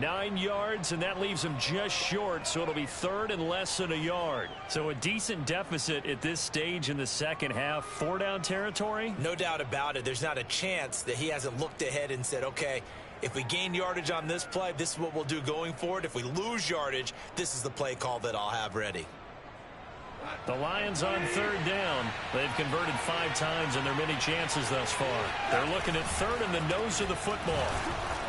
9 yards, and that leaves him just short, so it'll be third and less than a yard. So a decent deficit at this stage in the second half. 4-down territory? No doubt about it. There's not a chance that he hasn't looked ahead and said, okay, if we gain yardage on this play, this is what we'll do going forward. If we lose yardage, this is the play call that I'll have ready. The Lions on third down. They've converted 5 times in their many chances thus far. They're looking at third in the nose of the football.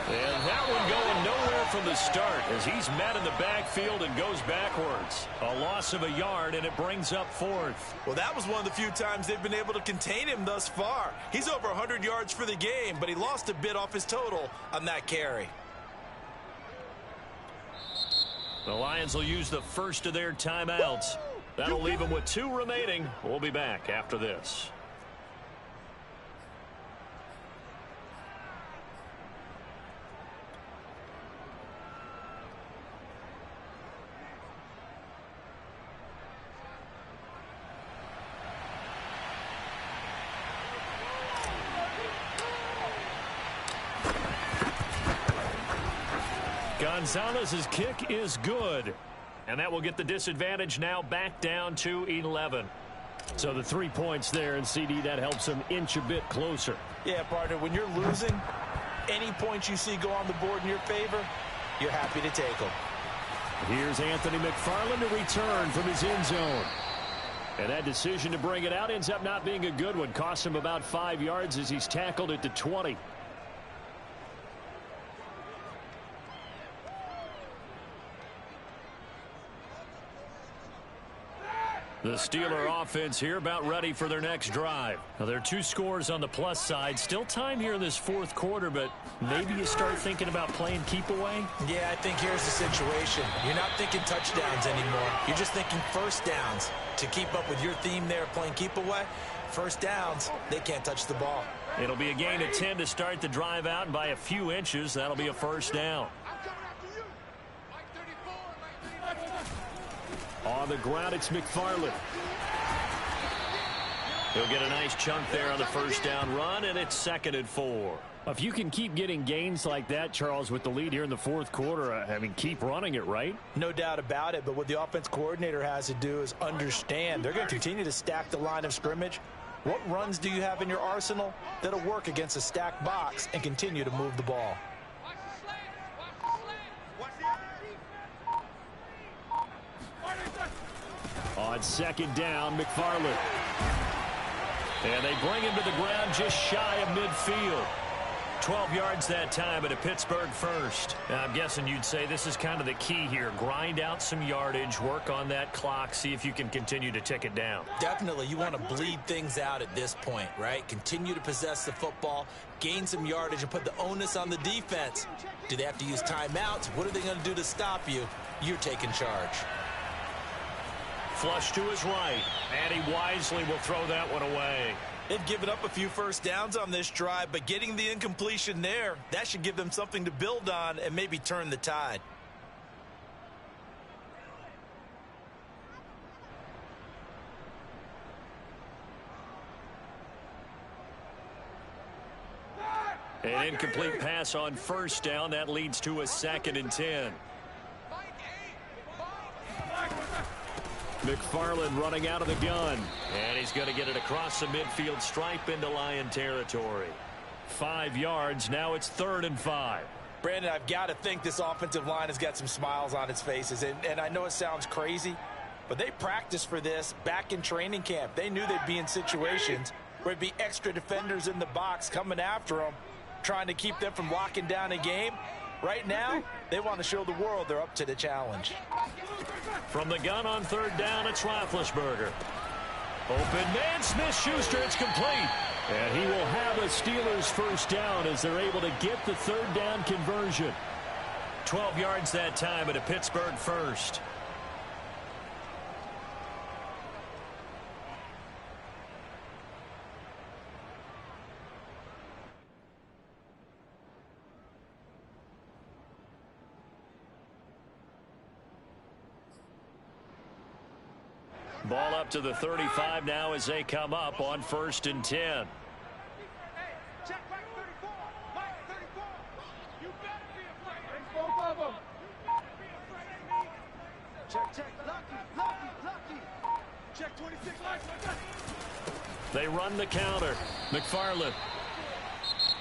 And that one going nowhere from the start as he's met in the backfield and goes backwards. A loss of a yard, and it brings up fourth. Well, that was one of the few times they've been able to contain him thus far. He's over 100 yards for the game, but he lost a bit off his total on that carry. The Lions will use the first of their timeouts. That'll leave them with 2 remaining. We'll be back after this. Gonzalez's kick is good. And that will get the disadvantage now back down to 11. So the 3 points there, and CD, that helps him inch a bit closer. Yeah, partner, when you're losing, any points you see go on the board in your favor, you're happy to take them. Here's Anthony McFarland to return from his end zone. And that decision to bring it out ends up not being a good one. Costs him about 5 yards as he's tackled at the 20. The Steeler offense here about ready for their next drive. Now, there are 2 scores on the plus side. Still time here in this fourth quarter, but maybe you start thinking about playing keep away? Yeah, I think here's the situation. You're not thinking touchdowns anymore. You're just thinking first downs. To keep up with your theme there, playing keep away, first downs, they can't touch the ball. It'll be a gain of 10 to start the drive out, and by a few inches, that'll be a first down. I'm coming after you. Mike 34, Mike 34. On the ground, it's McFarland. He'll get a nice chunk there on the first down run, and it's 2nd and 4. If you can keep getting gains like that, Charles, with the lead here in the fourth quarter, I mean, keep running it, right? No doubt about it, but what the offense coordinator has to do is understand. They're going to continue to stack the line of scrimmage. What runs do you have in your arsenal that'll work against a stacked box and continue to move the ball? Watch the slant. Watch the slant. On second down, McFarland. And they bring him to the ground just shy of midfield. 12 yards that time at a Pittsburgh first. Now, I'm guessing you'd say this is kind of the key here. Grind out some yardage, work on that clock, see if you can continue to tick it down. Definitely, you want to bleed things out at this point, right? Continue to possess the football, gain some yardage, and put the onus on the defense. Do they have to use timeouts? What are they going to do to stop you? You're taking charge. Flush to his right, and he wisely will throw that one away. They've given up a few first downs on this drive, but getting the incompletion there, that should give them something to build on and maybe turn the tide. An incomplete pass on first down. That leads to a 2nd and 10. McFarland running out of the gun. And he's going to get it across the midfield stripe into Lion territory. 5 yards. Now it's 3rd and 5. Brandon, I've got to think this offensive line has got some smiles on its faces. And I know it sounds crazy, but they practiced for this back in training camp. They knew they'd be in situations where it'd be extra defenders in the box coming after them, trying to keep them from locking down a game. Right now, they want to show the world they're up to the challenge. From the gun on 3rd down, it's Roethlisberger. Open man, Smith-Schuster, it's complete. And he will have a Steelers first down as they're able to get the 3rd down conversion. 12 yards that time at a Pittsburgh first. Ball up to the 35 now as they come up on 1st and 10. Check back 34. Check. Lucky. Check 26. They run the counter. McFarland.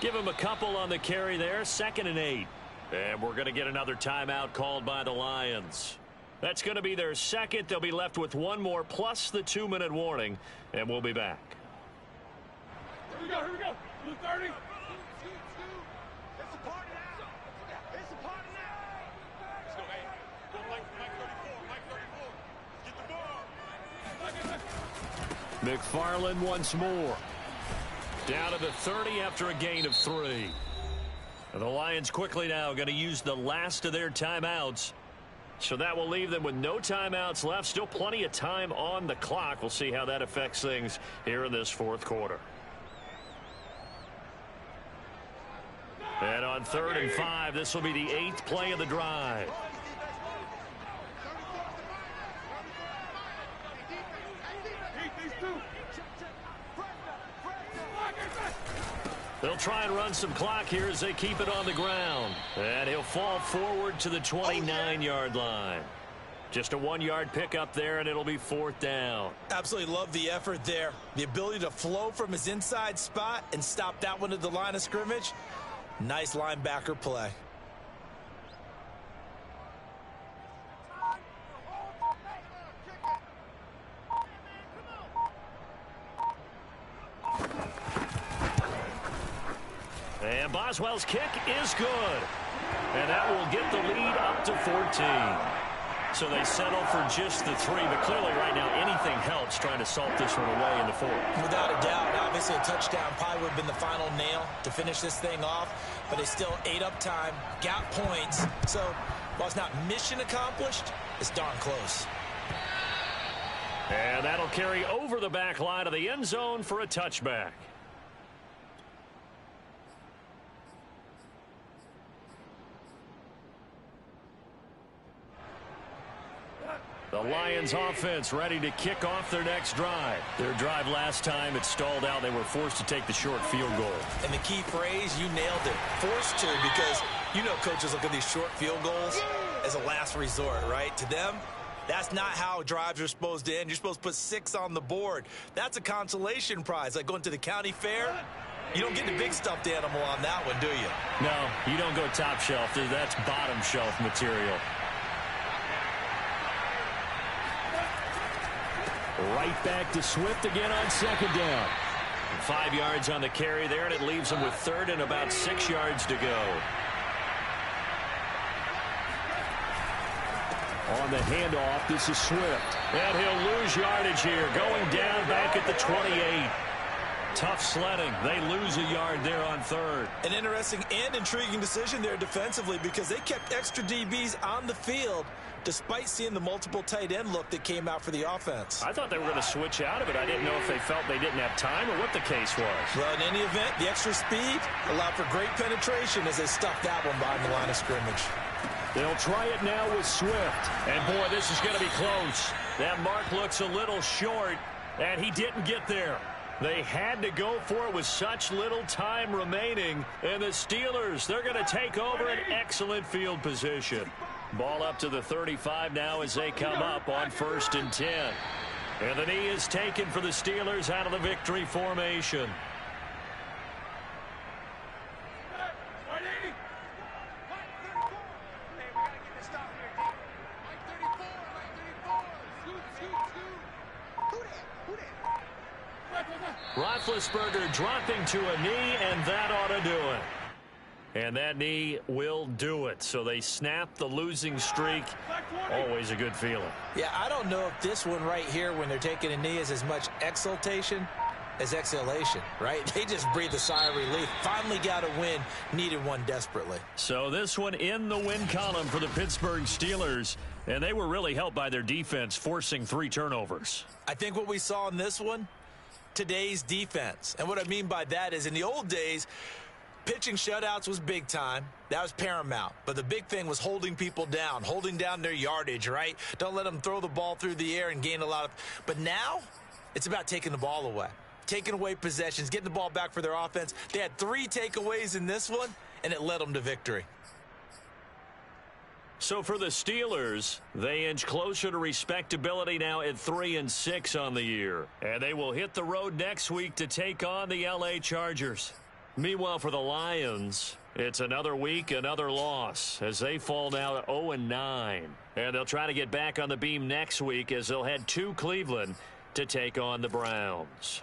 Give him a couple on the carry there. 2nd and 8. And we're going to get another timeout called by the Lions. That's going to be their second. They'll be left with one more plus the 2-minute warning. And we'll be back. Here we go. Blue 30. It's a party now. Let's go, hey. Go Mike 34. Get the ball. McFarland once more. Down to the 30 after a gain of 3. And the Lions quickly now going to use the last of their timeouts. So that will leave them with no timeouts left. Still plenty of time on the clock. We'll see how that affects things here in this 4th quarter. And on 3rd and 5, this will be the 8th play of the drive. They'll try and run some clock here as they keep it on the ground. And he'll fall forward to the 29-yard line. Just a 1-yard pickup there, and it'll be 4th down. Absolutely love the effort there. The ability to flow from his inside spot and stop that one at the line of scrimmage. Nice linebacker play. And Boswell's kick is good. And that will get the lead up to 14. So they settle for just the 3. But clearly right now anything helps trying to salt this one away in the 4th. Without a doubt. Obviously a touchdown probably would have been the final nail to finish this thing off. But they still ate up time, got points. So while it's not mission accomplished, it's darn close. And that'll carry over the back line of the end zone for a touchback. The Lions offense ready to kick off their next drive. Their drive last time, it stalled out. They were forced to take the short field goal. And the key phrase, you nailed it. Forced to, because you know coaches look at these short field goals as a last resort, right? To them, that's not how drives are supposed to end. You're supposed to put 6 on the board. That's a consolation prize, like going to the county fair. You don't get the big stuffed animal on that one, do you? No, you don't go top shelf. That's bottom shelf material. Right back to Swift again on 2nd down. 5 yards on the carry there, and it leaves him with 3rd and about 6 yards to go. On the handoff, this is Swift. And he'll lose yardage here, going down back at the 28. Tough sledding. They lose a yard there on 3rd. An interesting and intriguing decision there defensively, because they kept extra DBs on the field despite seeing the multiple tight end look that came out for the offense. I thought they were going to switch out of it. I didn't know if they felt they didn't have time or what the case was. Well, in any event, the extra speed allowed for great penetration as they stuffed that one behind the line of scrimmage. They'll try it now with Swift. And, boy, this is going to be close. That mark looks a little short, and he didn't get there. They had to go for it with such little time remaining. And the Steelers, they're going to take over an excellent field position. Ball up to the 35 now as they come up on 1st and 10. And the knee is taken for the Steelers out of the victory formation. Roethlisberger dropping to a knee, and that ought to do it. And that knee will do it. So they snap the losing streak. Always a good feeling. Yeah, I don't know if this one right here, when they're taking a knee, is as much exultation as exhalation, right? They just breathe a sigh of relief. Finally got a win. Needed one desperately. So this one in the win column for the Pittsburgh Steelers. And they were really helped by their defense, forcing 3 turnovers. I think what we saw in this one, today's defense. And what I mean by that is in the old days, pitching shutouts was big time. That was paramount. But the big thing was holding people down, holding down their yardage, right? Don't let them throw the ball through the air and gain a lot of. But now it's about taking the ball away, taking away possessions, getting the ball back for their offense. They had 3 takeaways in this one, and it led them to victory. So for the Steelers, they inch closer to respectability now at 3-6 on the year. And they will hit the road next week to take on the L.A. Chargers. Meanwhile, for the Lions, it's another week, another loss, as they fall now to 0-9. And they'll try to get back on the beam next week as they'll head to Cleveland to take on the Browns.